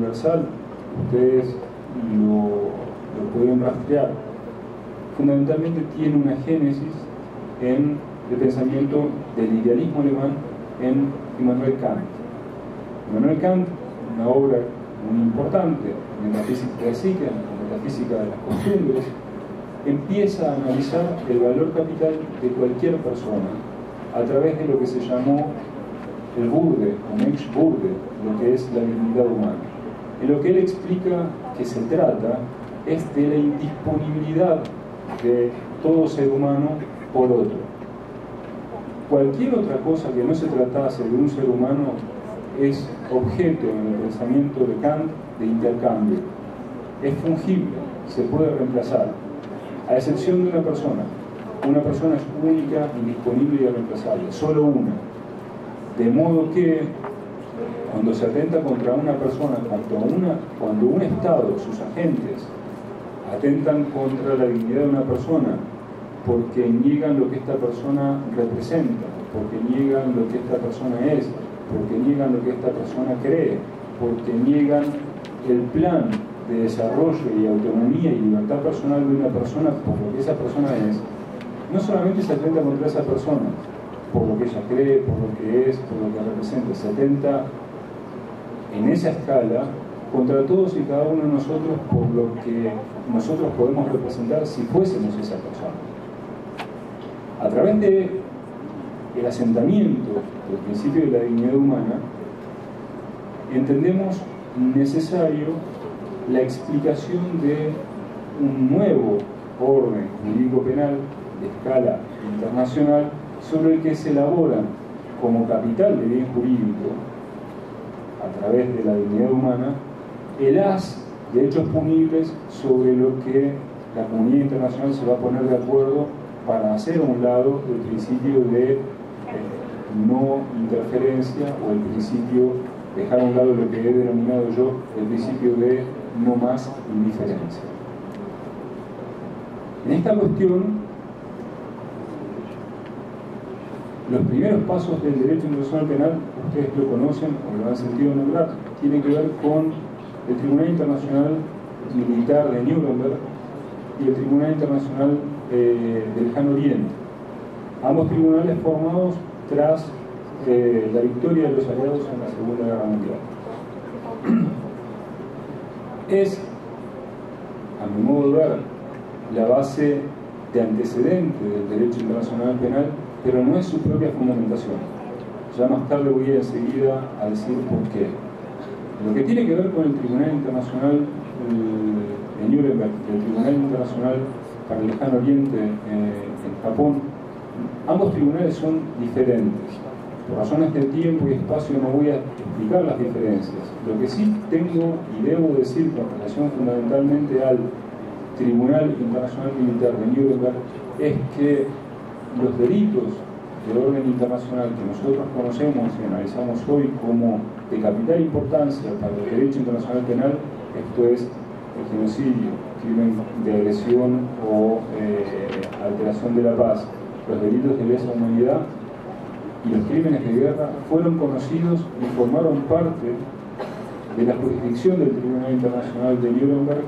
universal, ustedes lo pueden rastrear, fundamentalmente tiene una génesis en el pensamiento del idealismo alemán en Immanuel Kant. Immanuel Kant, una obra muy importante, Metafísica de la Psique, Metafísica de las Costumbres, empieza a analizar el valor capital de cualquier persona a través de lo que se llamó el Würde o Menschwürde, lo que es la dignidad humana. En lo que él explica que se trata es de la indisponibilidad de todo ser humano por otro. Cualquier otra cosa que no se tratase de un ser humano es objeto en el pensamiento de Kant de intercambio. Es fungible, se puede reemplazar, a excepción de una persona. Una persona es única, indisponible y irreemplazable, solo una. De modo que cuando se atenta contra una persona, cuando un Estado, sus agentes, atentan contra la dignidad de una persona porque niegan lo que esta persona representa, porque niegan lo que esta persona es, porque niegan lo que esta persona cree, porque niegan el plan de desarrollo y autonomía y libertad personal de una persona por lo que esa persona es, no solamente se atenta contra esa persona, por lo que ella cree, por lo que es, por lo que representa, se atenta en esa escala contra todos y cada uno de nosotros por lo que nosotros podemos representar si fuésemos esa persona. A través del asentamiento del principio de la dignidad humana, entendemos necesario la explicación de un nuevo orden jurídico penal de escala internacional sobre el que se elabora como capital de bien jurídico, a través de la dignidad humana, el haz de hechos punibles sobre lo que la comunidad internacional se va a poner de acuerdo para hacer a un lado el principio de no interferencia o el principio, dejar a un lado lo que he denominado yo el principio de no más indiferencia. En esta cuestión, los primeros pasos del derecho internacional penal, ustedes lo conocen o lo han sentido nombrar, tienen que ver con el Tribunal Internacional Militar de Nuremberg y el Tribunal Internacional del Lejano Oriente. Ambos tribunales formados tras la victoria de los aliados en la Segunda Guerra Mundial. Es, a mi modo de ver, la base de antecedente del derecho internacional penal, pero no es su propia fundamentación. Ya más tarde voy a enseguida a decir por qué. Lo que tiene que ver con el Tribunal Internacional de Nuremberg, el Tribunal Internacional para el Lejano Oriente en Japón, ambos tribunales son diferentes. Por razones de tiempo y espacio no voy a explicar las diferencias. Lo que sí tengo y debo decir con relación fundamentalmente al Tribunal Internacional Militar de Nuremberg es que los delitos de orden internacional que nosotros conocemos y analizamos hoy como de capital importancia para el derecho internacional penal, esto es el genocidio, crimen de agresión o alteración de la paz, los delitos de lesa humanidad y los crímenes de guerra, fueron conocidos y formaron parte de la jurisdicción del Tribunal Internacional de Nuremberg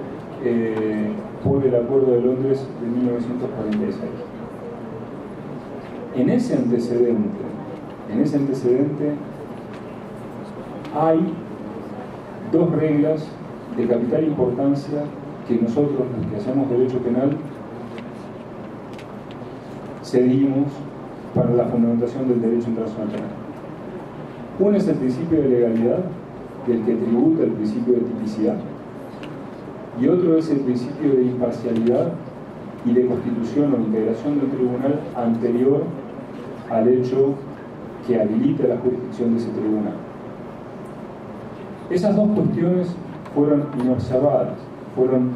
por el Acuerdo de Londres de 1946. En ese antecedente hay dos reglas de capital importancia que nosotros, los que hacemos derecho penal, seguimos para la fundamentación del derecho internacional penal. Uno es el principio de legalidad, del que tributa el principio de tipicidad, y otro es el principio de imparcialidad y de constitución o integración del tribunal anterior al hecho que habilita la jurisdicción de ese tribunal. Esas dos cuestiones fueron inobservadas, fueron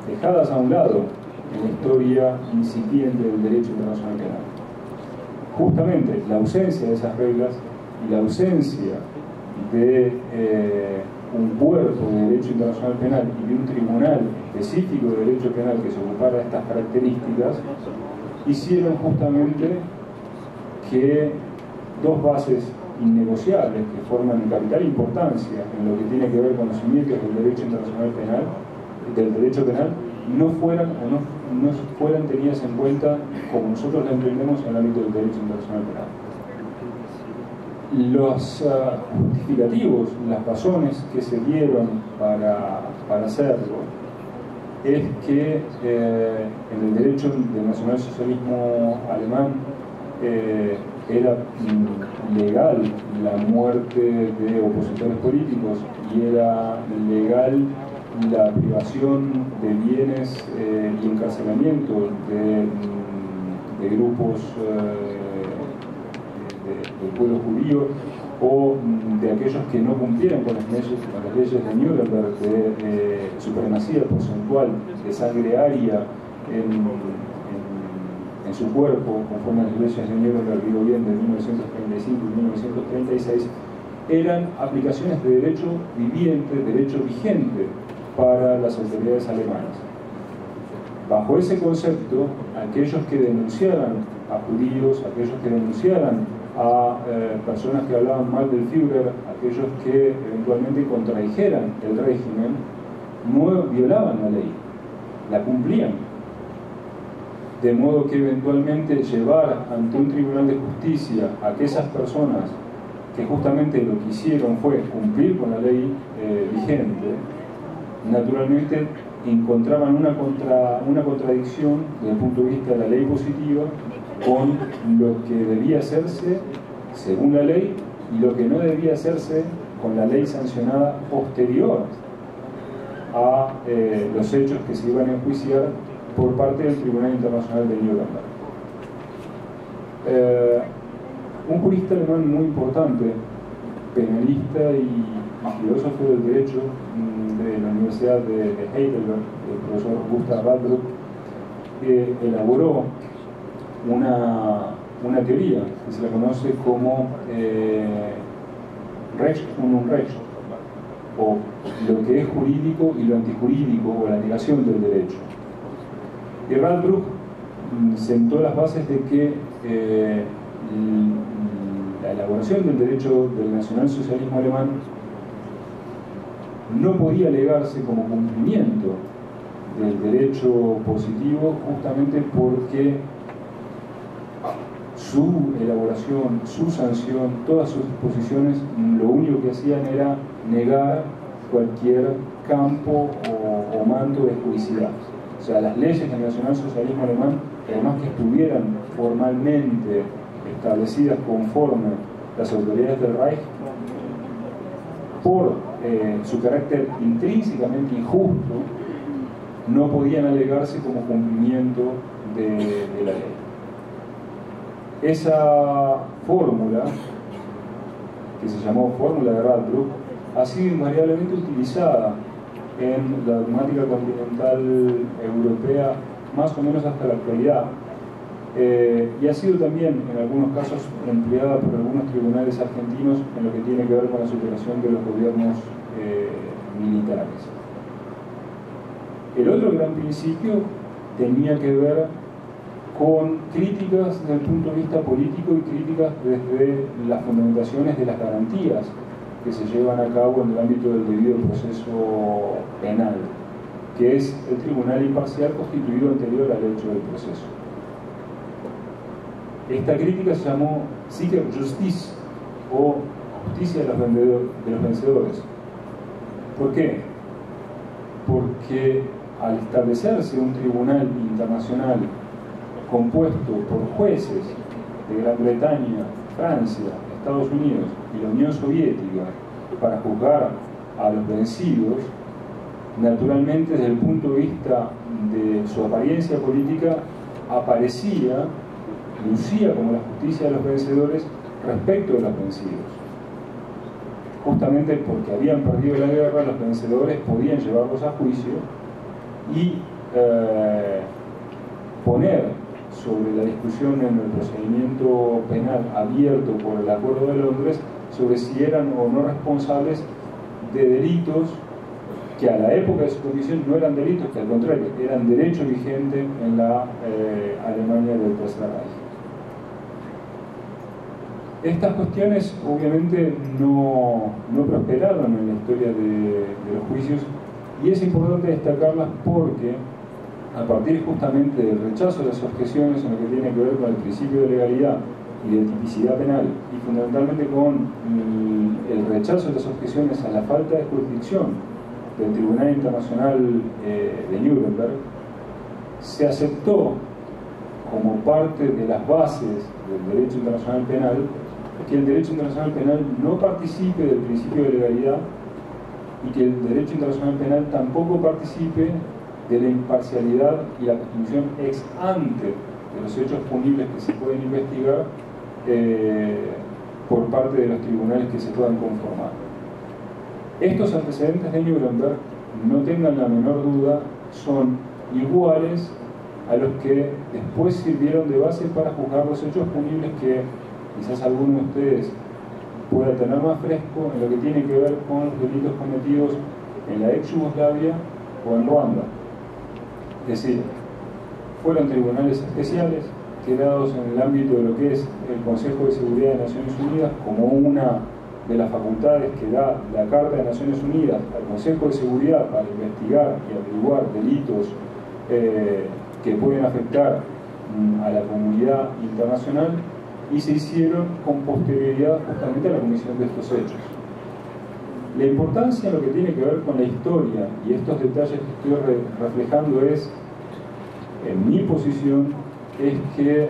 dejadas a un lado en la historia incipiente del derecho internacional penal. Justamente la ausencia de esas reglas y la ausencia de un cuerpo de derecho internacional penal y de un tribunal específico de derecho penal que se ocupara de estas características hicieron justamente que dos bases innegociables que forman capital importancia en lo que tiene que ver con los cimientos del derecho internacional penal, del derecho penal, no fueran tenidas en cuenta como nosotros la entendemos en el ámbito del derecho internacional penal. Los justificativos, las razones que se dieron para hacerlo, es que en el derecho del nacionalsocialismo alemán era legal la muerte de opositores políticos y era legal la privación de bienes y encarcelamiento de grupos del pueblo judío o de aquellos que no cumplieran con las leyes de Nuremberg de supremacía porcentual de sangre aria en su cuerpo, conforme a las leyes de Nuremberg, digo bien, de 1935 y 1936, eran aplicaciones de derecho viviente, derecho vigente para las autoridades alemanas. Bajo ese concepto, aquellos que denunciaran a judíos, aquellos que denunciaran a personas que hablaban mal del Führer, aquellos que eventualmente contradijeran el régimen, no violaban la ley, la cumplían. De modo que eventualmente llevar ante un tribunal de justicia a aquellas personas que justamente lo que hicieron fue cumplir con la ley vigente, naturalmente encontraban una contradicción desde el punto de vista de la ley positiva con lo que debía hacerse según la ley y lo que no debía hacerse con la ley sancionada posterior a los hechos que se iban a enjuiciar por parte del Tribunal Internacional de Nuremberg. Un jurista alemán muy importante, penalista y filósofo del derecho de la Universidad de Heidelberg, el profesor Gustav Radbruch, elaboró una teoría que se la conoce como Recht und Unrecht, o lo que es jurídico y lo antijurídico, o la negación del derecho. Y Radbruch sentó las bases de que la elaboración del derecho del nacionalsocialismo alemán no podía alegarse como cumplimiento del derecho positivo, justamente porque su elaboración, su sanción, todas sus disposiciones, lo único que hacían era negar cualquier campo o manto de judicidad. O sea, las leyes del nacionalsocialismo alemán, además que estuvieran formalmente establecidas conforme las autoridades del Reich, por su carácter intrínsecamente injusto, no podían alegarse como cumplimiento de la ley. Esa fórmula, que se llamó fórmula de Radbruch, ha sido invariablemente utilizada en la dogmática continental europea más o menos hasta la actualidad, y ha sido también en algunos casos empleada por algunos tribunales argentinos en lo que tiene que ver con la superación de los gobiernos militares. El otro gran principio tenía que ver con críticas desde el punto de vista político y críticas desde las fundamentaciones de las garantías que se llevan a cabo en el ámbito del debido proceso penal, que es el tribunal imparcial constituido anterior al hecho del proceso. Esta crítica se llamó Siegerjustiz, o justicia de los vencedores. ¿Por qué? Porque al establecerse un tribunal internacional compuesto por jueces de Gran Bretaña, Francia, Estados Unidos y la Unión Soviética para juzgar a los vencidos, naturalmente desde el punto de vista de su apariencia política lucía como la justicia de los vencedores respecto de los vencidos. Justamente porque habían perdido la guerra, los vencedores podían llevarlos a juicio y poner sobre la discusión en el procedimiento penal abierto por el Acuerdo de Londres sobre si eran o no responsables de delitos que a la época de su comisión no eran delitos, que al contrario, eran derecho vigente en la Alemania del Tercer Reich. Estas cuestiones obviamente no prosperaron en la historia de los juicios, y es importante destacarlas porque a partir justamente del rechazo de las objeciones en lo que tiene que ver con el principio de legalidad y de tipicidad penal, y fundamentalmente con el rechazo de las objeciones a la falta de jurisdicción del Tribunal Internacional de Nuremberg, se aceptó como parte de las bases del derecho internacional penal que el derecho internacional penal no participe del principio de legalidad y que el derecho internacional penal tampoco participe de la imparcialidad y la constitución ex ante de los hechos punibles que se pueden investigar por parte de los tribunales que se puedan conformar. Estos antecedentes de Nuremberg, no tengan la menor duda, son iguales a los que después sirvieron de base para juzgar los hechos punibles que quizás alguno de ustedes pueda tener más fresco en lo que tiene que ver con los delitos cometidos en la ex Yugoslavia o en Ruanda. Es decir, fueron tribunales especiales creados en el ámbito de lo que es el Consejo de Seguridad de Naciones Unidas como una de las facultades que da la Carta de Naciones Unidas al Consejo de Seguridad para investigar y averiguar delitos que pueden afectar a la comunidad internacional, y se hicieron con posterioridad justamente a la comisión de estos hechos. La importancia en lo que tiene que ver con la historia y estos detalles que estoy reflejando es, en mi posición, es que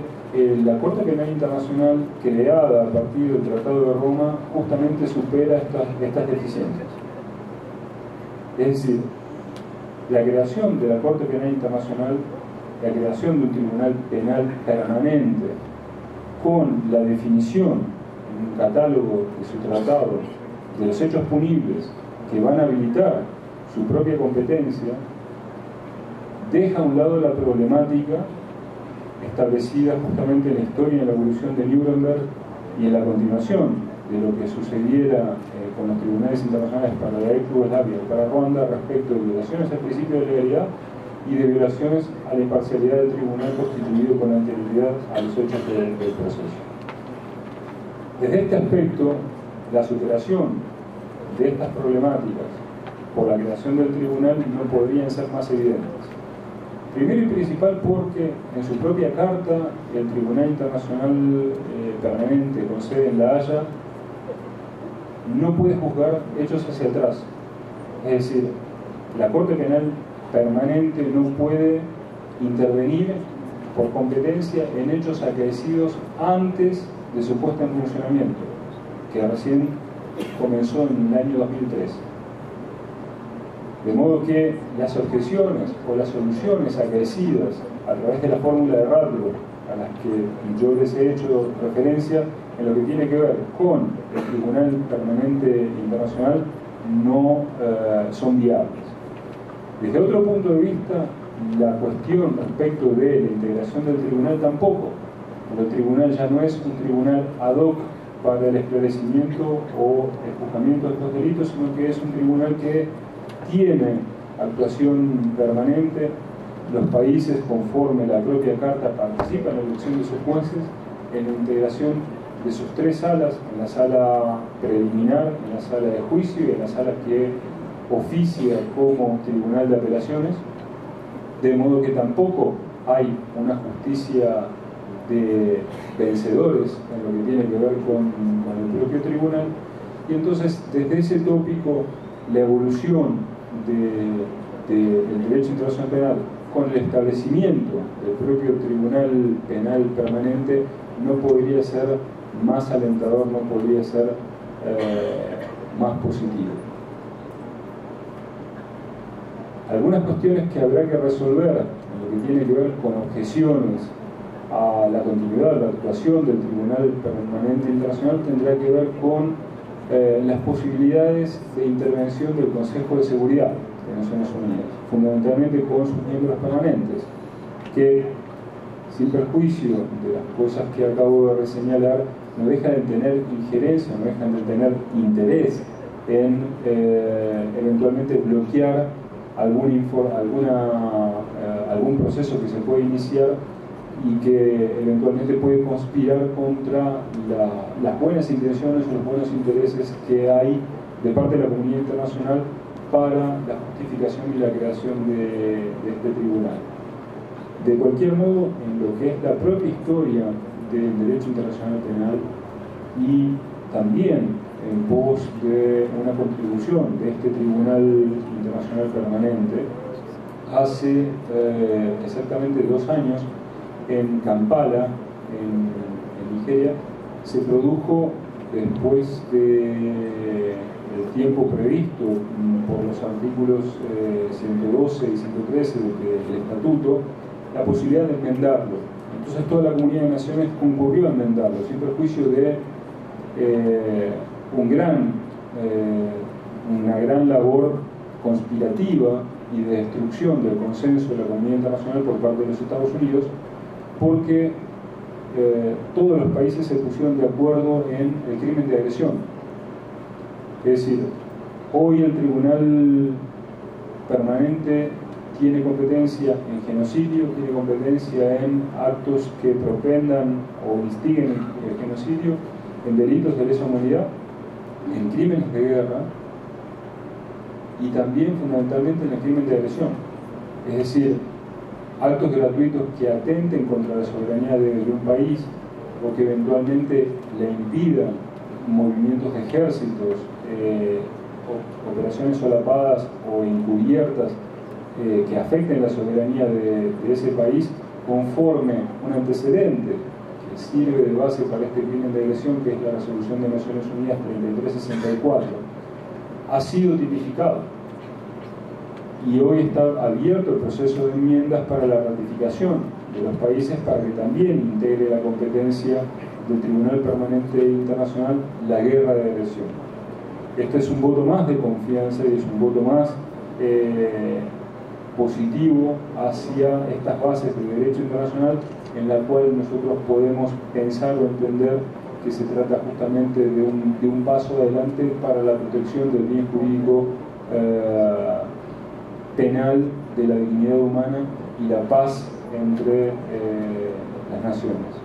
la Corte Penal Internacional, creada a partir del Tratado de Roma, justamente supera estas deficiencias. Es decir, la creación de la Corte Penal Internacional, la creación de un tribunal penal permanente, con la definición en un catálogo de su tratado de los hechos punibles que van a habilitar su propia competencia, deja a un lado la problemática establecida justamente en la historia y en la evolución de Nuremberg y en la continuación de lo que sucediera con los tribunales internacionales para la ex Yugoslavia y para Ruanda respecto de violaciones al principio de legalidad y de violaciones a la imparcialidad del tribunal constituido con anterioridad a los hechos del proceso. Desde este aspecto, la superación de estas problemáticas por la creación del tribunal no podrían ser más evidentes. Primero y principal porque en su propia carta el Tribunal Internacional Permanente con sede en La Haya no puede juzgar hechos hacia atrás. Es decir, la Corte Penal Permanente no puede intervenir por competencia en hechos acaecidos antes de su puesta en funcionamiento, que recién comenzó en el año 2003. De modo que las objeciones o las soluciones acaecidas a través de la fórmula de Radloff a las que yo les he hecho referencia en lo que tiene que ver con el Tribunal Permanente Internacional no son viables. Desde otro punto de vista, la cuestión respecto de la integración del tribunal tampoco. El tribunal ya no es un tribunal ad hoc para el esclarecimiento o el juzgamiento de estos delitos, sino que es un tribunal que tiene actuación permanente. Los países, conforme la propia Carta, participan en la elección de sus jueces, en la integración de sus tres salas, en la sala preliminar, en la sala de juicio y en la sala que oficia como tribunal de apelaciones, de modo que tampoco hay una justicia de vencedores en lo que tiene que ver con el propio tribunal. Y entonces, desde ese tópico, la evolución del derecho internacional penal con el establecimiento del propio Tribunal Penal Permanente no podría ser más alentador, no podría ser más positivo. Algunas cuestiones que habrá que resolver en lo que tiene que ver con objeciones a la continuidad, la actuación del Tribunal Permanente Internacional tendrá que ver con las posibilidades de intervención del Consejo de Seguridad de Naciones Unidas, fundamentalmente con sus miembros permanentes, que, sin perjuicio de las cosas que acabo de reseñalar, no dejan de tener injerencia, no dejan de tener interés en eventualmente bloquear algún proceso que se puede iniciar y que eventualmente puede conspirar contra las buenas intenciones o los buenos intereses que hay de parte de la comunidad internacional para la justificación y la creación de este tribunal. De cualquier modo, en lo que es la propia historia del derecho internacional penal y también en pos de una contribución de este Tribunal Internacional Permanente, hace exactamente 2 años en Kampala, en Nigeria, se produjo, después del tiempo previsto por los artículos 112 y 113 del Estatuto, la posibilidad de enmendarlo. Entonces toda la comunidad de naciones concurrió a enmendarlo, sin perjuicio de una gran labor conspirativa y de destrucción del consenso de la comunidad internacional por parte de los Estados Unidos, porque todos los países se pusieron de acuerdo en el crimen de agresión. Es decir, hoy el Tribunal Permanente tiene competencia en genocidio, tiene competencia en actos que propendan o instiguen el genocidio, en delitos de lesa humanidad, en crímenes de guerra y también fundamentalmente en el crimen de agresión. Es decir, actos gratuitos que atenten contra la soberanía de un país o que eventualmente le impidan movimientos de ejércitos, operaciones solapadas o encubiertas que afecten la soberanía de ese país, conforme un antecedente que sirve de base para este crimen de agresión, que es la Resolución de Naciones Unidas 3364, ha sido tipificado. Y hoy está abierto el proceso de enmiendas para la ratificación de los países para que también integre la competencia del Tribunal Permanente Internacional la guerra de agresión. Este es un voto más de confianza y es un voto más positivo hacia estas bases del derecho internacional, en la cual nosotros podemos pensar o entender que se trata justamente de un paso adelante para la protección del bien jurídico penal de la dignidad humana y la paz entre las naciones.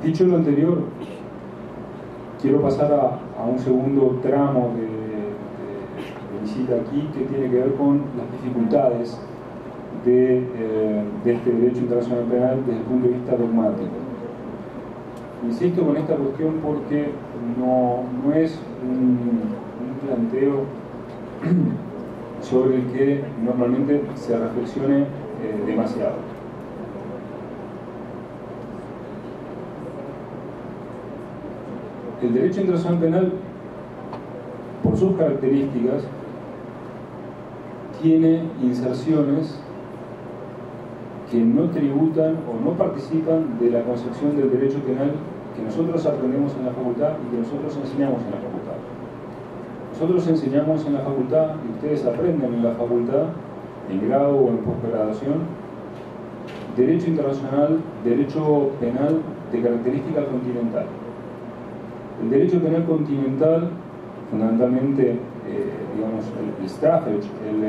Dicho lo anterior, quiero pasar a un segundo tramo de visita aquí, que tiene que ver con las dificultades de este derecho internacional penal desde el punto de vista dogmático. Insisto con esta cuestión porque no es un planteo sobre el que normalmente se reflexione demasiado. El derecho internacional penal, por sus características, tiene inserciones que no tributan o no participan de la concepción del derecho penal que nosotros aprendemos en la facultad y que nosotros enseñamos en la facultad. Nosotros enseñamos en la facultad y ustedes aprenden en la facultad, en grado o en posgraduación, derecho internacional, derecho penal de característica continental. El derecho penal continental, fundamentalmente, digamos, el Strafrecht, el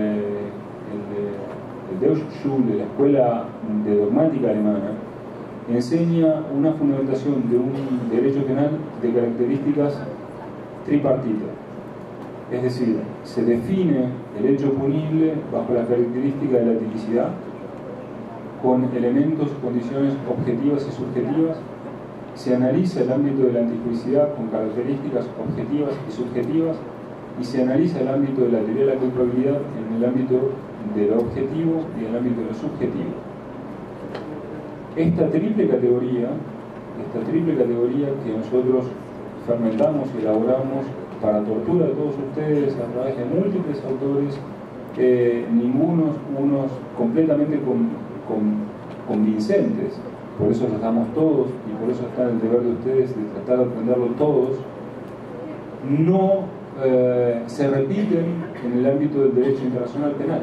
Deutschschule, la escuela de dogmática alemana, enseña una fundamentación de un derecho penal de características tripartitas. Es decir, se define el hecho punible bajo la característica de la tipicidad, con elementos, condiciones objetivas y subjetivas. Se analiza el ámbito de la antijuiciedad con características objetivas y subjetivas, y se analiza el ámbito de la teoría de la culpabilidad en el ámbito de lo objetivo y en el ámbito de lo subjetivo. Esta triple categoría que nosotros fermentamos y elaboramos para tortura de todos ustedes a través de múltiples autores, unos completamente convincentes. Por eso los damos todos y por eso está el deber de ustedes de tratar de aprenderlo todos. No se repiten en el ámbito del derecho internacional penal.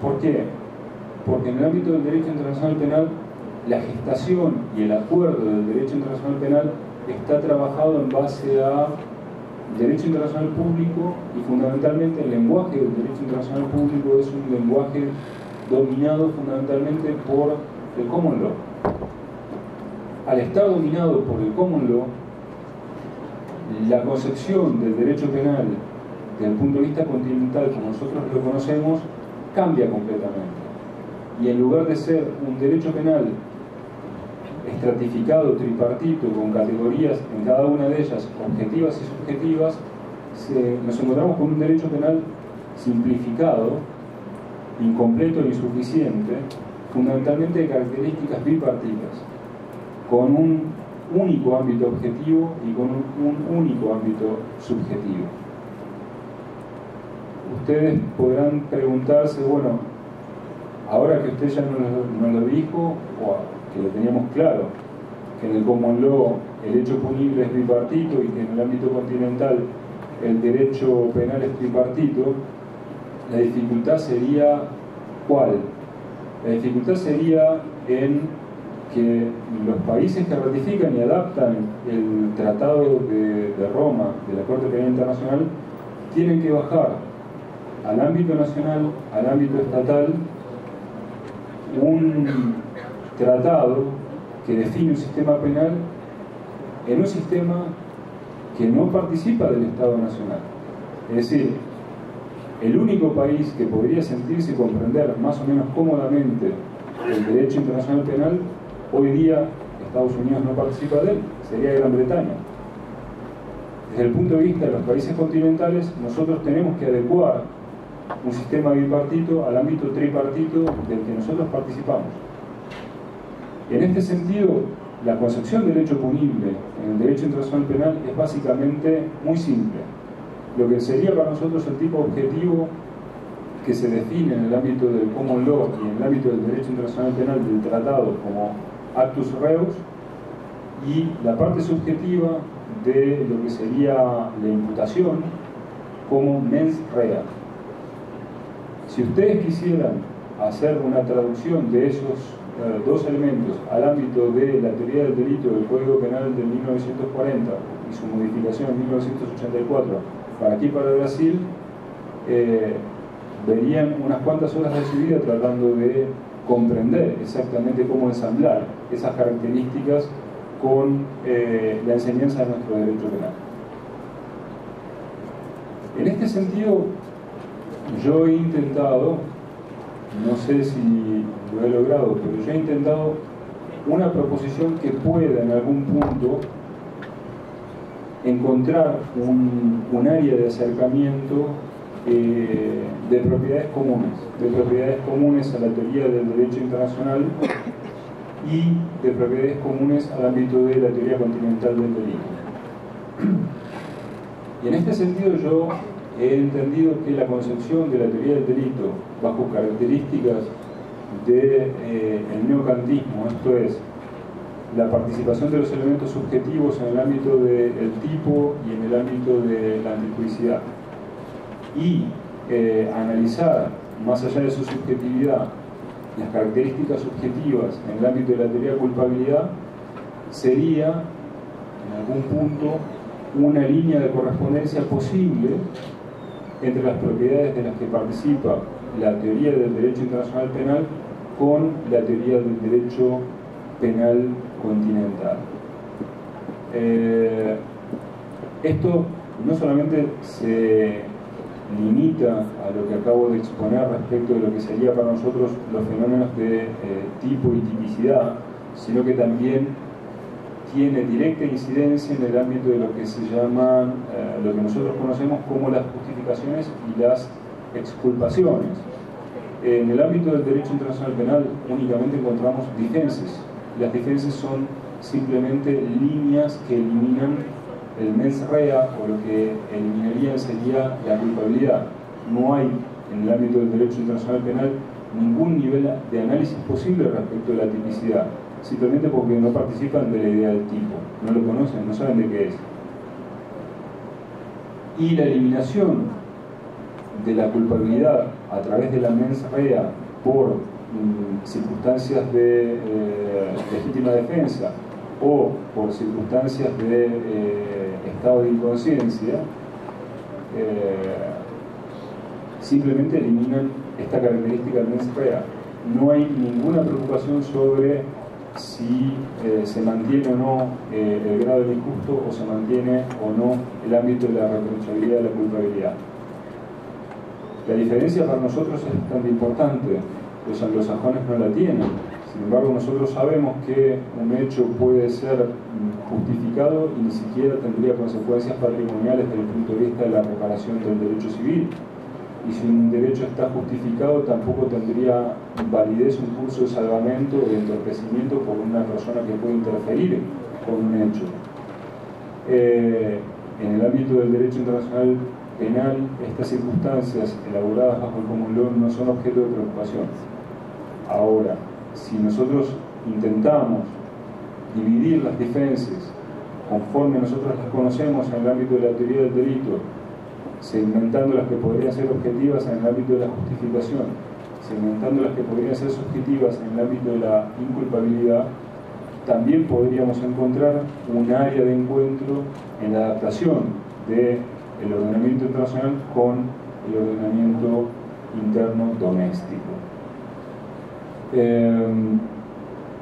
¿Por qué? Porque en el ámbito del derecho internacional penal la gestación y el acuerdo del derecho internacional penal está trabajado en base a derecho internacional público, y fundamentalmente el lenguaje del derecho internacional público es un lenguaje dominado fundamentalmente por el common law. Al estar dominado por el common law, la concepción del derecho penal desde el punto de vista continental, como nosotros lo conocemos, cambia completamente. Y en lugar de ser un derecho penal estratificado, tripartito, con categorías en cada una de ellas, objetivas y subjetivas, nos encontramos con un derecho penal simplificado, incompleto e insuficiente, fundamentalmente de características bipartitas, con un único ámbito objetivo y con un único ámbito subjetivo. Ustedes podrán preguntarse, bueno, ahora que usted ya nos lo dijo, o que lo teníamos claro, que en el common law el hecho punible es bipartito y que en el ámbito continental el derecho penal es tripartito, la dificultad sería ¿cuál? La dificultad sería en que los países que ratifican y adaptan el Tratado de Roma de la Corte Penal Internacional tienen que bajar al ámbito nacional, al ámbito estatal, un tratado que define un sistema penal en un sistema que no participa del Estado Nacional. Es decir, el único país que podría sentirse y comprender más o menos cómodamente el derecho internacional penal, hoy día Estados Unidos no participa de él, sería Gran Bretaña. Desde el punto de vista de los países continentales, nosotros tenemos que adecuar un sistema bipartito al ámbito tripartito del que nosotros participamos. En este sentido, la concepción del derecho punible en el derecho internacional penal es básicamente muy simple. Lo que sería para nosotros el tipo objetivo que se define en el ámbito del common law y en el ámbito del derecho internacional penal del tratado como actus reus, y la parte subjetiva de lo que sería la imputación como mens rea. Si ustedes quisieran hacer una traducción de esos dos elementos al ámbito de la teoría del delito del Código Penal de 1940 y su modificación en 1984 para aquí, para Brasil, verían unas cuantas horas de su vida tratando de comprender exactamente cómo ensamblar esas características con la enseñanza de nuestro derecho penal. En este sentido, yo he intentado, no sé si lo he logrado, pero yo he intentado una proposición que pueda en algún punto encontrar un área de acercamiento de propiedades comunes a la teoría del derecho internacional y de propiedades comunes al ámbito de la teoría continental del delito. Y en este sentido yo he entendido que la concepción de la teoría del delito bajo características del neocantismo, esto es, la participación de los elementos subjetivos en el ámbito del tipo y en el ámbito de la antijuicidad, y analizar más allá de su subjetividad las características subjetivas en el ámbito de la teoría de culpabilidad, sería en algún punto una línea de correspondencia posible entre las propiedades de las que participa la teoría del derecho internacional penal con la teoría del derecho penal continental. Esto no solamente se limita a lo que acabo de exponer respecto de lo que sería para nosotros los fenómenos de tipo y tipicidad, sino que también tiene directa incidencia en el ámbito de lo que se llaman, lo que nosotros conocemos como las justificaciones y las exculpaciones. En el ámbito del derecho internacional penal únicamente encontramos defenses. Las defenses son simplemente líneas que eliminan el mens rea, o lo que eliminarían sería la culpabilidad. No hay en el ámbito del derecho internacional penal ningún nivel de análisis posible respecto de la tipicidad, simplemente porque no participan de la idea del tipo, no lo conocen, no saben de qué es. Y la eliminación de la culpabilidad a través de la mens rea por circunstancias de legítima defensa o por circunstancias de estado de inconsciencia, simplemente eliminan esta característica del mens rea. no hay ninguna preocupación sobre si se mantiene o no el grado del injusto, o se mantiene o no el ámbito de la responsabilidad de la culpabilidad. La diferencia para nosotros es bastante importante. Los anglosajones no la tienen. Sin embargo, nosotros sabemos que un hecho puede ser justificado y ni siquiera tendría consecuencias patrimoniales desde el punto de vista de la reparación del derecho civil. Y si un derecho está justificado, tampoco tendría validez un curso de salvamento o de entorpecimiento por una persona que puede interferir con un hecho. En el ámbito del derecho internacional penal, estas circunstancias elaboradas bajo el common law no son objeto de preocupación. Ahora, si nosotros intentamos dividir las defensas conforme nosotros las conocemos en el ámbito de la teoría del delito, segmentando las que podrían ser objetivas en el ámbito de la justificación, segmentando las que podrían ser subjetivas en el ámbito de la inculpabilidad, también podríamos encontrar un área de encuentro en la adaptación del ordenamiento internacional con el ordenamiento interno doméstico.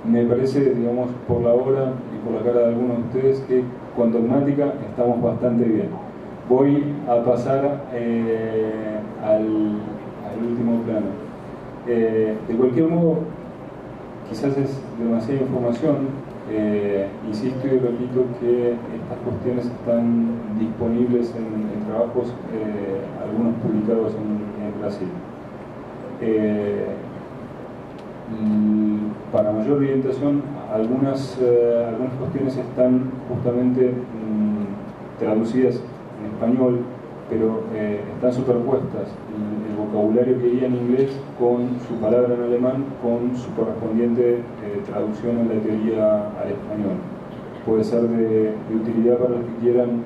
Me parece, digamos, por la hora y por la cara de algunos de ustedes, que con dogmática estamos bastante bien. Voy a pasar al último plano. De cualquier modo, quizás es demasiada información. Insisto y repito que estas cuestiones están disponibles en trabajos, algunos publicados en Brasil. Para mayor orientación, algunas cuestiones están justamente traducidas en español, pero están superpuestas el vocabulario que iba en inglés con su palabra en alemán, con su correspondiente traducción en la teoría al español. Puede ser de utilidad para los que quieran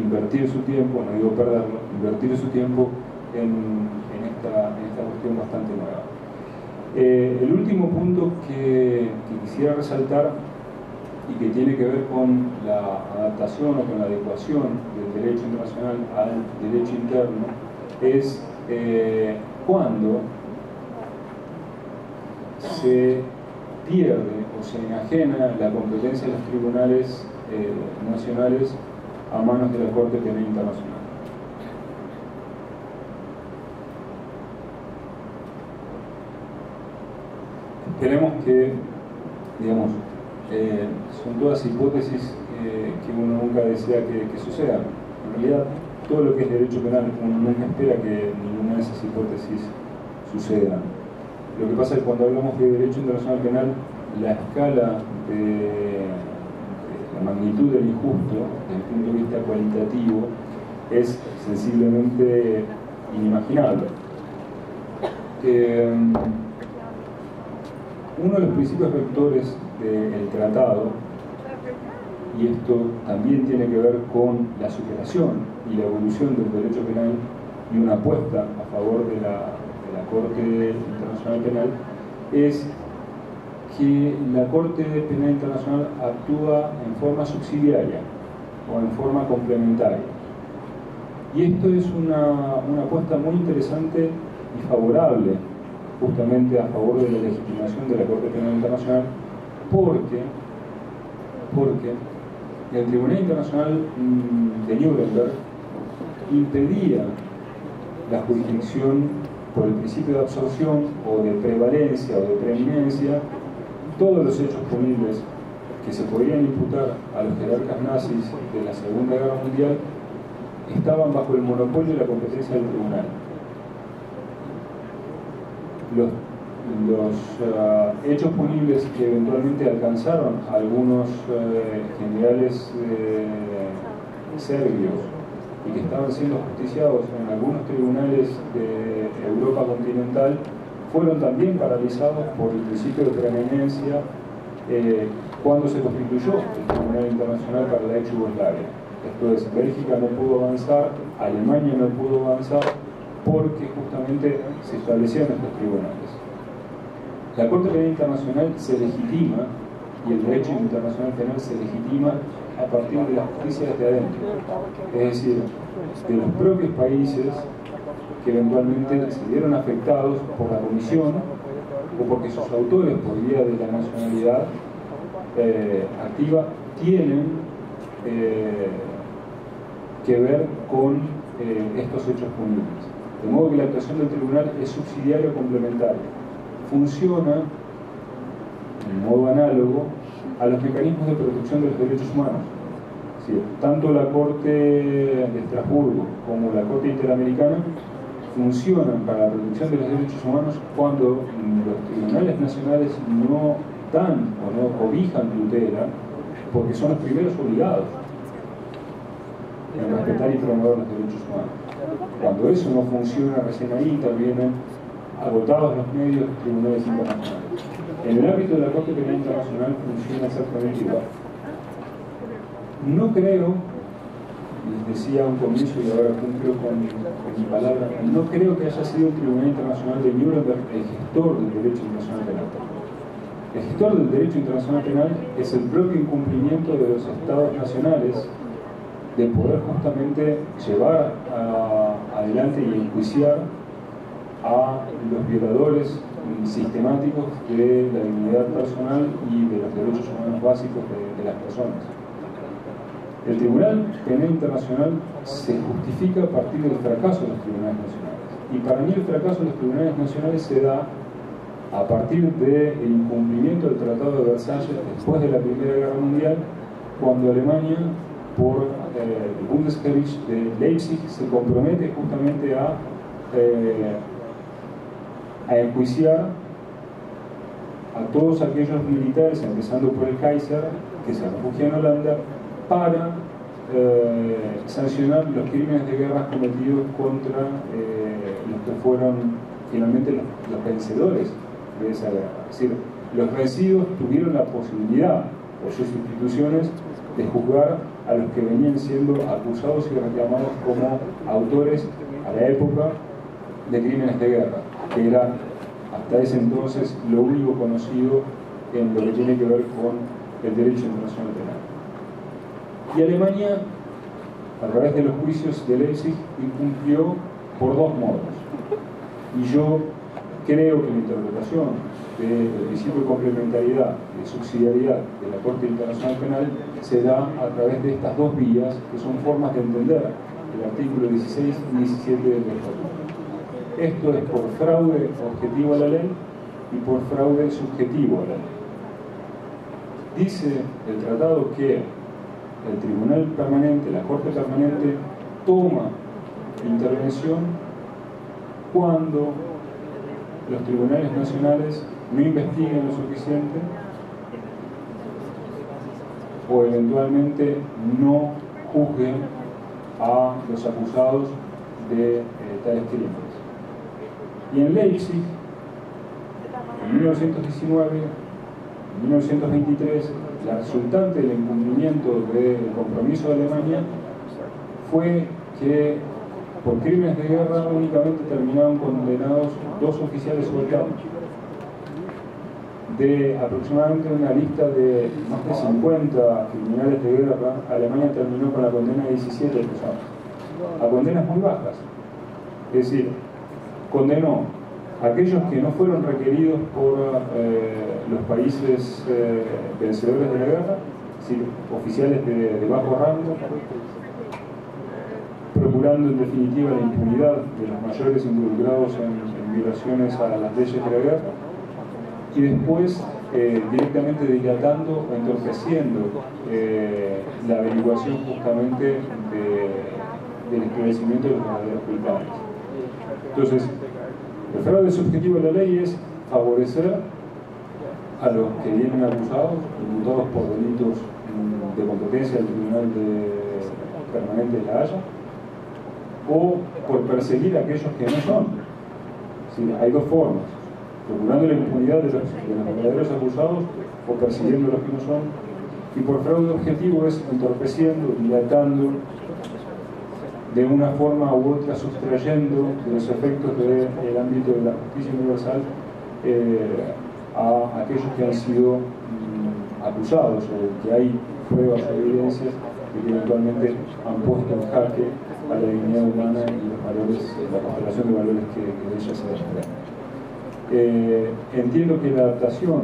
invertir su tiempo, no digo perderlo, invertir su tiempo en esta cuestión bastante nueva. El último punto que quisiera resaltar y que tiene que ver con la adaptación o con la adecuación del derecho internacional al derecho interno es cuando se pierde o se enajena la competencia de los tribunales nacionales a manos de la Corte Penal Internacional. Esperemos que, digamos, son todas hipótesis que uno nunca desea que sucedan. En realidad, todo lo que es derecho penal, uno nunca espera que ninguna de esas hipótesis suceda. Lo que pasa es que cuando hablamos de derecho internacional penal, la escala de la magnitud del injusto, desde el punto de vista cualitativo, es sensiblemente inimaginable. Uno de los principios rectores del tratado, y esto también tiene que ver con la superación y la evolución del derecho penal y una apuesta a favor de la Corte Internacional Penal, es que la Corte Penal Internacional actúa en forma subsidiaria o en forma complementaria. Y esto es una apuesta muy interesante y favorable justamente a favor de la legitimación de la Corte Penal Internacional, porque el Tribunal Internacional de Nuremberg impedía la jurisdicción por el principio de absorción o de prevalencia o de preeminencia. Todos los hechos punibles que se podrían imputar a los jerarcas nazis de la Segunda Guerra Mundial estaban bajo el monopolio de la competencia del tribunal. Los hechos punibles que eventualmente alcanzaron a algunos generales serbios y que estaban siendo justiciados en algunos tribunales de Europa continental fueron también paralizados por el principio de preeminencia cuando se constituyó el Tribunal Internacional para la ex Yugoslavia. Esto es, Bélgica no pudo avanzar, Alemania no pudo avanzar, porque justamente se establecieron estos tribunales. La Corte Penal Internacional se legitima, y el derecho internacional penal se legitima a partir de la justicia desde adentro, es decir, de los propios países que eventualmente se vieron afectados por la comisión o porque sus autores, por vía de la nacionalidad activa, tienen que ver con estos hechos punibles. De modo que la actuación del tribunal es subsidiaria o complementaria. Funciona en modo análogo a los mecanismos de protección de los derechos humanos. Es decir, tanto la Corte de Estrasburgo como la Corte Interamericana funcionan para la protección de los derechos humanos cuando los tribunales nacionales no dan o no cobijan tutela, porque son los primeros obligados en respetar y promover los derechos humanos. Cuando eso no funciona, recién ahí intervienen, agotados los medios, los tribunales internacionales. En el ámbito de la Corte Penal Internacional funciona exactamente igual. No creo, les decía a un comienzo y ahora cumplo con mi palabra, no creo que haya sido el Tribunal Internacional de Nuremberg el gestor del derecho internacional penal. El gestor del derecho internacional penal es el propio incumplimiento de los estados nacionales de poder justamente llevar adelante y enjuiciar a los violadores sistemáticos de la dignidad personal y de los derechos humanos básicos de las personas. El Tribunal Penal Internacional se justifica a partir del fracaso de los tribunales nacionales. Y para mí el fracaso de los tribunales nacionales se da a partir del incumplimiento del Tratado de Versalles después de la Primera Guerra Mundial, cuando Alemania, por el Bundesgericht de Leipzig, se compromete justamente a enjuiciar a todos aquellos militares, empezando por el Kaiser, que se refugian en Holanda, para sancionar los crímenes de guerra cometidos contra los que fueron finalmente los vencedores de esa guerra. Es decir, los vencidos tuvieron la posibilidad, por sus instituciones, de juzgar a los que venían siendo acusados y reclamados como autores a la época de crímenes de guerra, que era hasta ese entonces lo único conocido en lo que tiene que ver con el derecho internacional penal. Y Alemania, a través de los juicios de Leipzig, incumplió por dos modos. Y yo creo que la interpretación del principio de complementariedad y de subsidiariedad de la Corte Internacional Penal se da a través de estas dos vías, que son formas de entender el artículo 16 y 17 del Estatuto. Esto es por fraude objetivo a la ley y por fraude subjetivo a la ley. Dice el tratado que el Tribunal Permanente, la Corte Permanente, toma intervención cuando los tribunales nacionales no investiguen lo suficiente o eventualmente no juzguen a los acusados de tales crímenes. Y en Leipzig, en 1919, en 1923, la resultante del incumplimiento del compromiso de Alemania fue que por crímenes de guerra únicamente terminaron condenados 2 oficiales subalternos. De aproximadamente una lista de más de 50 criminales de guerra, Alemania terminó con la condena de 17 personas, a condenas muy bajas. Es decir, condenó a aquellos que no fueron requeridos por los países vencedores de la guerra, es decir, oficiales de bajo rango, procurando en definitiva la impunidad de los mayores involucrados en violaciones a las leyes de la guerra, y después directamente dilatando o entorpeciendo la averiguación justamente del esclarecimiento de los verdaderos culpables. Entonces, el fraude subjetivo de la ley es favorecer a los que vienen acusados, imputados por delitos de competencia del Tribunal Permanente de La Haya, o por perseguir a aquellos que no son. Es decir, hay dos formas: procurando la impunidad de los verdaderos acusados o persiguiendo a los que no son. Y por fraude objetivo es entorpeciendo, dilatando, de una forma u otra sustrayendo de los efectos del ámbito de la justicia universal a aquellos que han sido acusados, o que hay pruebas o evidencias de que eventualmente han puesto en jaque a la dignidad humana y los valores, la constelación de valores que de ella se desprende. Entiendo que la adaptación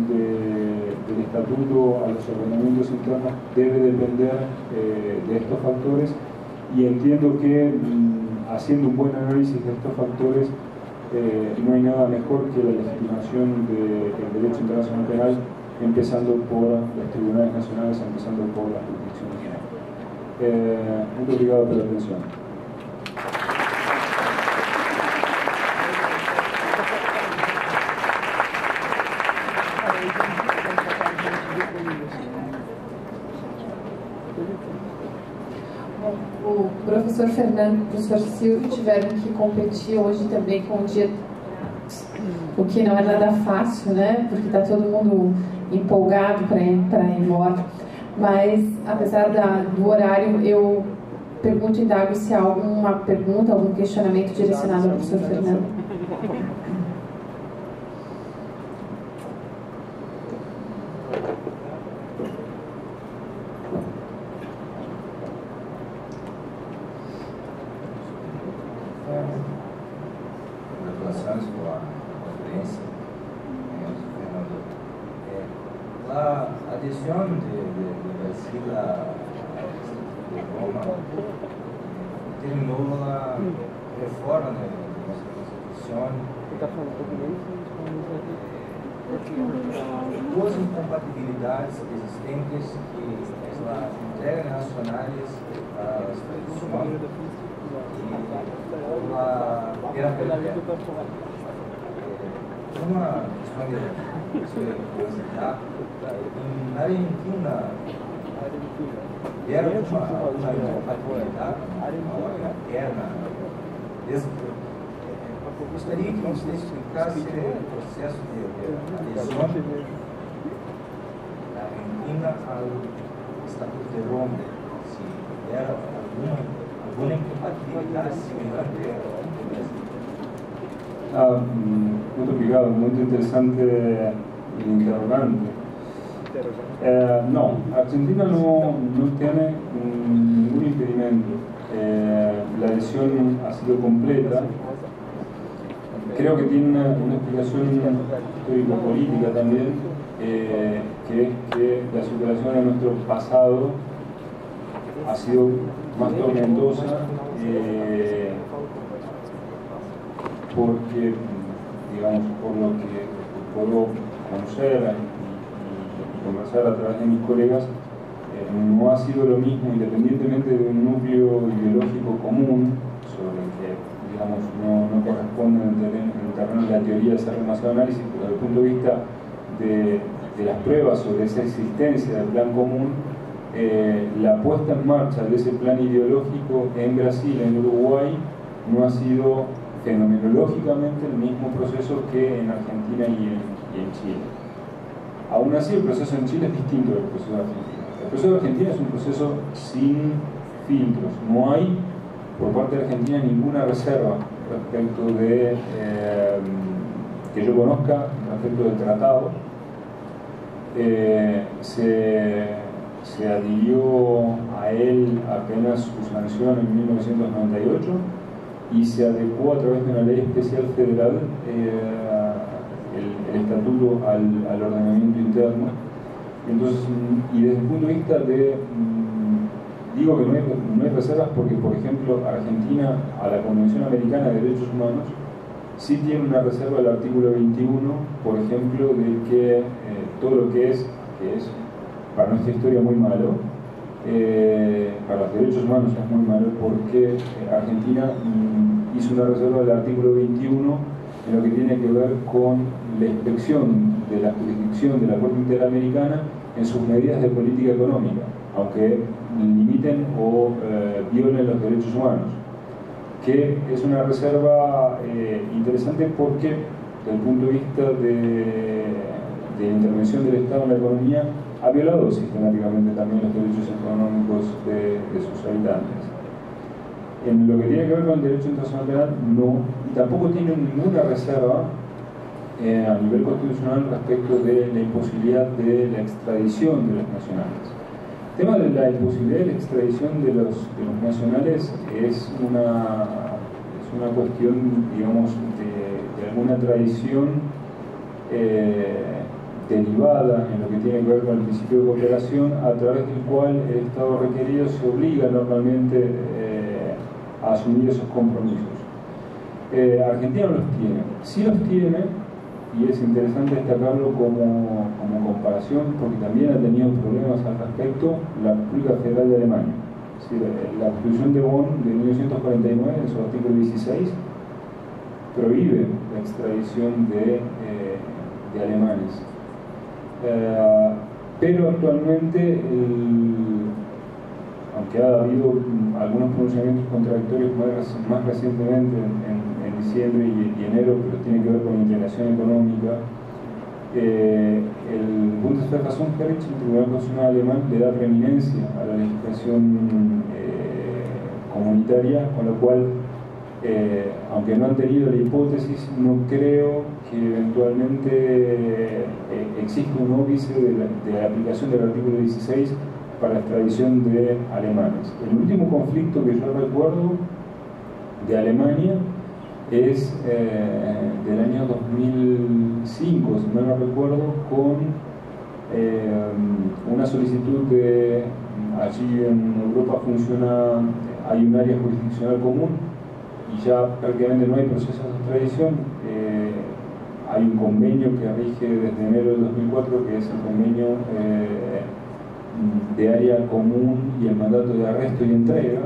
del estatuto a los ordenamientos internos debe depender de estos factores, y entiendo que haciendo un buen análisis de estos factores no hay nada mejor que la legitimación del derecho internacional penal, empezando por los tribunales nacionales, empezando por las jurisdicciones. Muy obrigado por la atención. O professor Fernando e o professor Silvio tiveram que competir hoje também com o dia, o que não é nada fácil, né? Porque está todo mundo empolgado para ir embora. Mas, apesar do horário, eu pergunto e indago se há alguma pergunta, algum questionamento direcionado ao professor Fernando. Congratulações pela conferência, Fernando. La adhesión de Brasil a Roma terminou la reforma de nuestra Constitución. Duas incompatibilidades existentes, que es la entrega nacionales para las tradiciones y la perapética. Uma questão de curiosidade, na Argentina era uma incompatibilidade, uma ordem interna. Gostaria que você explicasse o processo de adesão da Argentina ao Estatuto de Roma, se era alguma incompatibilidade semelhante ao Brasil. Muy obrigado, muy interesante el interrogante. No, Argentina no tiene ningún impedimento. La adhesión ha sido completa. Creo que tiene una explicación histórico-política también, que es que la superación de nuestro pasado ha sido más tormentosa, porque, digamos, por lo que puedo conocer y conversar a través de mis colegas, no ha sido lo mismo, independientemente de un núcleo ideológico común, sobre el que, digamos, no corresponde en el terreno de la teoría de hacer demasiado análisis, pero desde el punto de vista de las pruebas sobre esa existencia del plan común, la puesta en marcha de ese plan ideológico en Brasil, en Uruguay, no ha sido fenomenológicamente el mismo proceso que en Argentina y en Chile. Aún así, el proceso en Chile es distinto del proceso de Argentina. El proceso de Argentina es un proceso sin filtros. No hay, por parte de Argentina, ninguna reserva respecto de, que yo conozca, respecto del tratado. Se adhirió a él apenas su sanción en 1998 y se adecuó a través de una ley especial federal el estatuto al ordenamiento interno. Entonces, y desde el punto de vista de, digo que no hay reservas porque, por ejemplo, Argentina, a la Convención Americana de Derechos Humanos, sí tiene una reserva del artículo 21, por ejemplo, de que todo lo que es para nuestra historia muy malo, para los derechos humanos es muy malo, porque Argentina hizo una reserva del artículo 21 en lo que tiene que ver con la inspección de la jurisdicción de la Corte Interamericana en sus medidas de política económica, aunque limiten o violen los derechos humanos, que es una reserva interesante porque desde el punto de vista de intervención del Estado en la economía ha violado sistemáticamente también los derechos económicos de sus habitantes. En lo que tiene que ver con el derecho internacional penal, no, y tampoco tiene ninguna reserva a nivel constitucional respecto de la imposibilidad de la extradición de los nacionales. El tema de la imposibilidad de la extradición de los nacionales es una cuestión, digamos, de alguna tradición derivada en lo que tiene que ver con el principio de cooperación, a través del cual el Estado requerido se obliga normalmente a asumir esos compromisos. Argentina no los tiene. Sí los tiene, y es interesante destacarlo como comparación, porque también ha tenido problemas al respecto, la República Federal de Alemania. Es decir, la Constitución de Bonn de 1949, en su artículo 16, prohíbe la extradición de alemanes. Pero actualmente, aunque ha habido algunos pronunciamientos contradictorios más recientemente en diciembre y enero, pero tiene que ver con la integración económica, el Bundesverfassungsgericht, el Tribunal Constitucional Alemán, le da preeminencia a la legislación comunitaria, con lo cual, aunque no han tenido la hipótesis, no creo que eventualmente exista un óbice de la aplicación del artículo 16 para la extradición de alemanes. El último conflicto que yo recuerdo de Alemania es del año 2005, si mal no recuerdo, con una solicitud de, allí en Europa hay un área jurisdiccional común y ya prácticamente no hay procesos de extradición. Hay un convenio que rige desde enero del 2004, que es el convenio de área común y el mandato de arresto y entrega,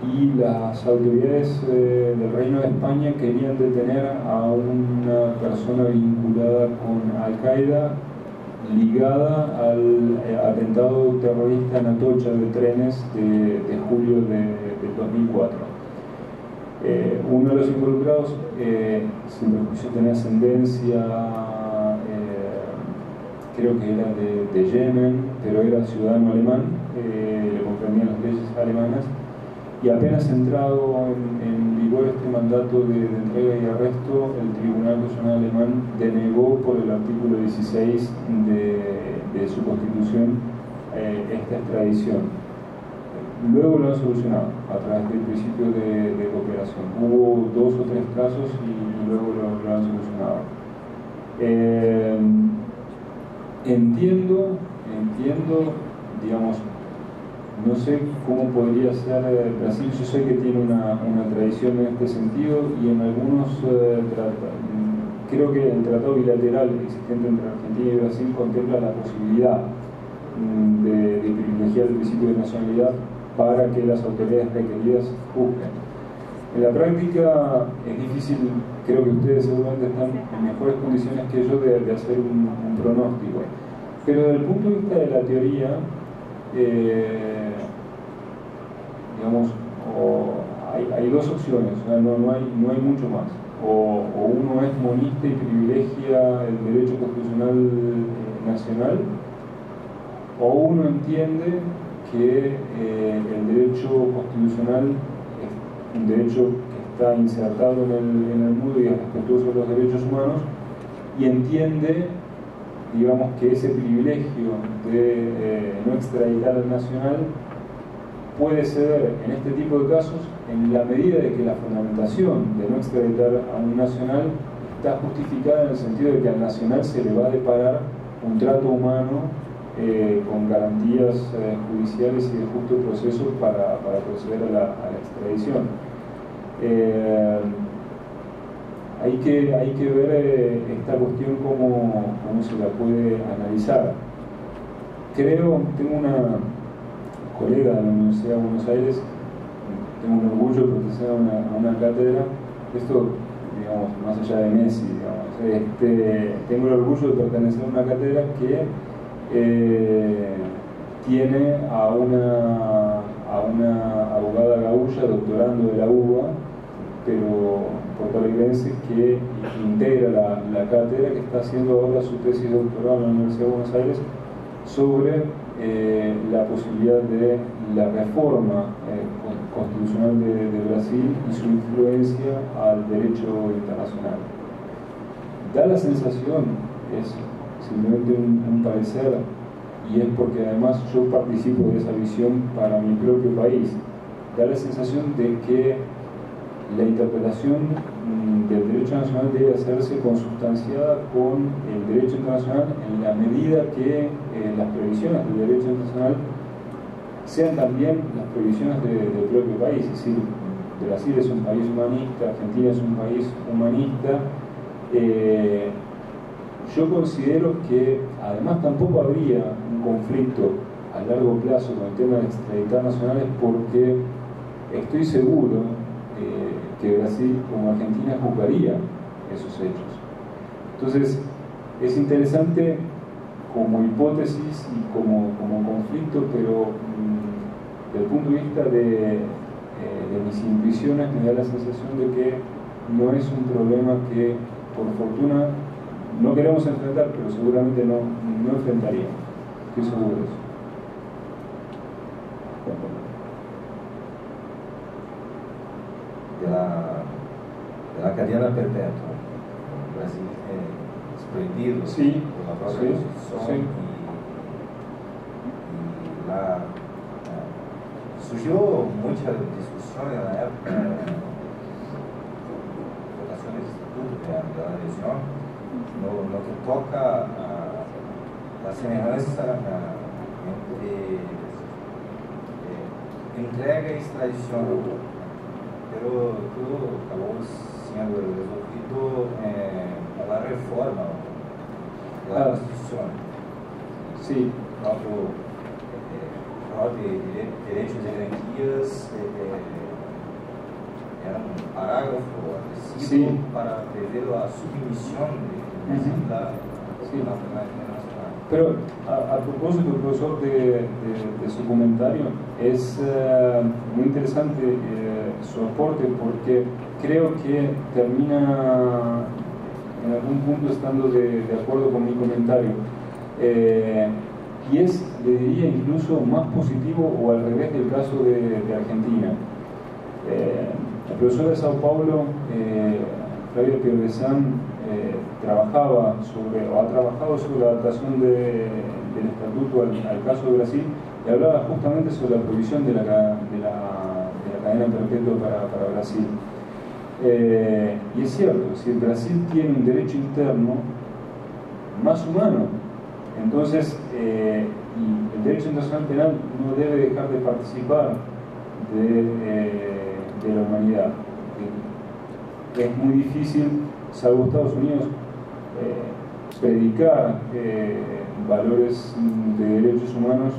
y las autoridades del Reino de España querían detener a una persona vinculada con Al-Qaeda ligada al atentado terrorista en Atocha de trenes de julio de 2004. Uno de los involucrados, sin perjuicio, tenía ascendencia, creo que era de Yemen, pero era ciudadano alemán, le comprendían las leyes alemanas, y apenas entrado en vigor este mandato de entrega y arresto, el Tribunal Constitucional Alemán denegó por el artículo 16 de su Constitución esta extradición. Luego lo han solucionado a través del principio de cooperación. Hubo 2 o 3 casos y luego lo han solucionado. Entiendo, digamos, no sé cómo podría ser Brasil. Yo sé que tiene una tradición en este sentido, y en algunos creo que el tratado bilateral existente entre Argentina y Brasil contempla la posibilidad de privilegiar el principio de nacionalidad para que las autoridades requeridas juzguen. En la práctica es difícil, creo que ustedes seguramente están en mejores condiciones que yo de hacer un pronóstico, pero desde el punto de vista de la teoría, digamos, hay 2 opciones, o sea, no hay mucho más. O uno es monista y privilegia el derecho constitucional nacional, o uno entiende que el derecho constitucional es un derecho que está insertado en el mundo y es respetuoso de los derechos humanos, y entiende, digamos, que ese privilegio de no extraditar al nacional puede ceder en este tipo de casos en la medida de que la fundamentación de no extraditar a un nacional está justificada en el sentido de que al nacional se le va a deparar un trato humano con garantías judiciales y de justo proceso para proceder a la extradición. Hay que ver esta cuestión cómo se la puede analizar. Tengo una colega de la Universidad de Buenos Aires, tengo un orgullo de pertenecer a una cátedra, esto, digamos, más allá de Messi, digamos, tengo el orgullo de pertenecer a una cátedra que tiene a una abogada gaúcha, doctorando de la UBA, pero puertorriquense, que integra la cátedra, que está haciendo ahora su tesis doctoral en la Universidad de Buenos Aires sobre la posibilidad de la reforma constitucional de Brasil y su influencia al derecho internacional. Da la sensación, es simplemente un parecer, y es porque además yo participo de esa visión para mi propio país, da la sensación de que la interpretación del derecho nacional debe hacerse consubstanciada con el derecho internacional en la medida que las previsiones del derecho internacional sean también las previsiones del propio país. Es decir, Brasil es un país humanista, Argentina es un país humanista. Yo considero que además tampoco habría un conflicto a largo plazo con el tema de extraditar nacionales, porque estoy seguro que Brasil como Argentina juzgaría esos hechos. Entonces es interesante como hipótesis y como conflicto, pero desde el punto de vista de mis intuiciones me da la sensación de que no es un problema que por fortuna no queremos enfrentar, pero seguramente no enfrentaríamos. Estoy seguro de eso. De la cadena perpetua. En Brasil es prohibido sí, por la propia Constitución, sí. y surgió mucha discusión en la época de votaciones de estatuto de la elección, lo que toca la semejanza entre entrega y extradición. Pero tudo acabou sendo resolvido com a reforma da Constituição. Sí. O próprio direitos e garantias era um parágrafo acrescido sí. para prever a submissão da internacional. Pero a propósito, profesor, de su comentario, es muy interesante su aporte, porque creo que termina en algún punto estando de acuerdo con mi comentario. Y es, le diría, incluso más positivo o al revés del caso de Argentina. El profesor de Sao Paulo, Flavio Piovesan, trabajaba sobre, o ha trabajado sobre la adaptación del estatuto al caso de Brasil, y hablaba justamente sobre la prohibición de la cadena perpetua para Brasil. Y es cierto, es decir, Brasil tiene un derecho interno más humano. Entonces, y el derecho internacional penal no debe dejar de participar de la humanidad. Es muy difícil, salvo Estados Unidos, predicar valores de derechos humanos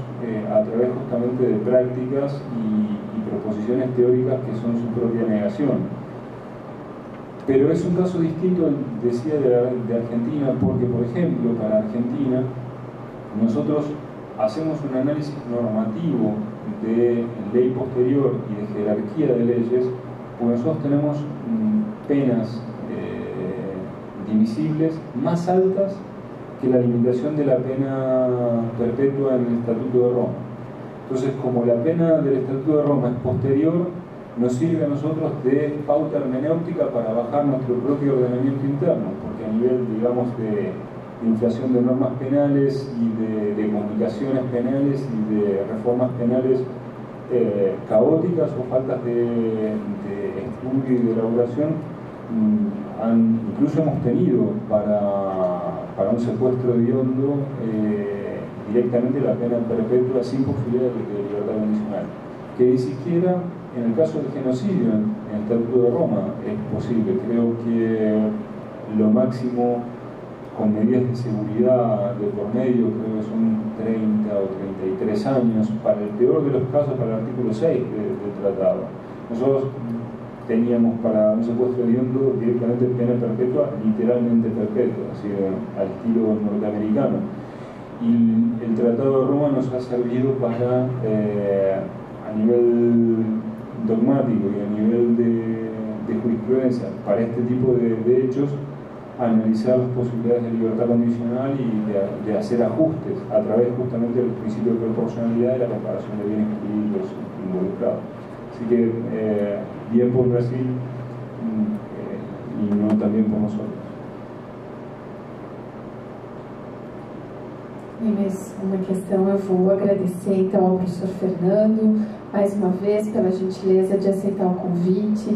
a través justamente de prácticas y proposiciones teóricas que son su propia negación. Pero es un caso distinto, decía, de Argentina, porque, por ejemplo, para Argentina, nosotros hacemos un análisis normativo de ley posterior y de jerarquía de leyes, porque nosotros tenemos penas divisibles más altas que la limitación de la pena perpetua en el Estatuto de Roma. Entonces, como la pena del Estatuto de Roma es posterior, nos sirve a nosotros de pauta hermenéutica para bajar nuestro propio ordenamiento interno, porque a nivel, digamos, de inflación de normas penales y de comunicaciones penales y de reformas penales caóticas o faltas de estudio y de elaboración, incluso hemos tenido para un secuestro hediondo directamente la pena perpetua sin posibilidad de libertad condicional, que ni siquiera en el caso del genocidio en el Estatuto de Roma es posible. Creo que lo máximo con medidas de seguridad de por medio, creo que son 30 o 33 años, para el peor de los casos, para el artículo 6 del tratado. Nosotros teníamos para un secuestro hediondo directamente pena perpetua, literalmente perpetua, así al estilo norteamericano. Y el Tratado de Roma nos ha servido para, a nivel dogmático y a nivel de jurisprudencia, para este tipo de hechos, analizar las posibilidades de libertad condicional y de hacer ajustes a través justamente del principio de proporcionalidad y la comparación de bienes jurídicos involucrados. Así que bien por Brasil y no también por nosotros. E mais uma questão, eu vou agradecer então ao professor Fernando, mais uma vez, pela gentileza de aceitar o convite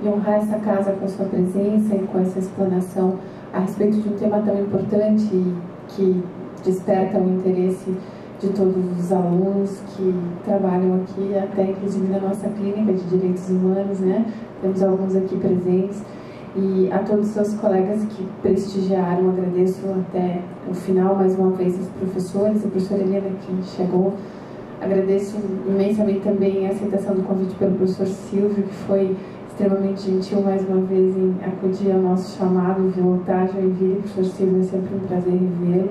e honrar essa casa com a sua presença e com essa explanação a respeito de um tema tão importante e que desperta o interesse de todos os alunos que trabalham aqui, até inclusive na nossa clínica de direitos humanos, né? Temos alguns aqui presentes. E a todos os seus colegas que prestigiaram, agradeço até o final, mais uma vez, os professores, a professora Helena que chegou. Agradeço imensamente também a aceitação do convite pelo professor Silvio, que foi extremamente gentil mais uma vez em acudir ao nosso chamado de voltar a Joinville. Professor Silvio, é sempre um prazer revê-lo.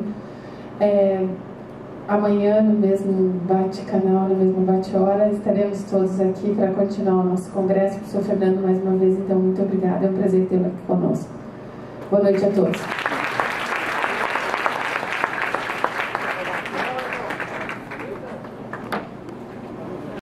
Amanhã, no mesmo bate-canal, no mesmo bate-hora, estaremos todos aqui para continuar o nosso congresso. Professor Fernando, mais uma vez, então, muito obrigada. É um prazer tê-lo aqui conosco. Boa noite a todos.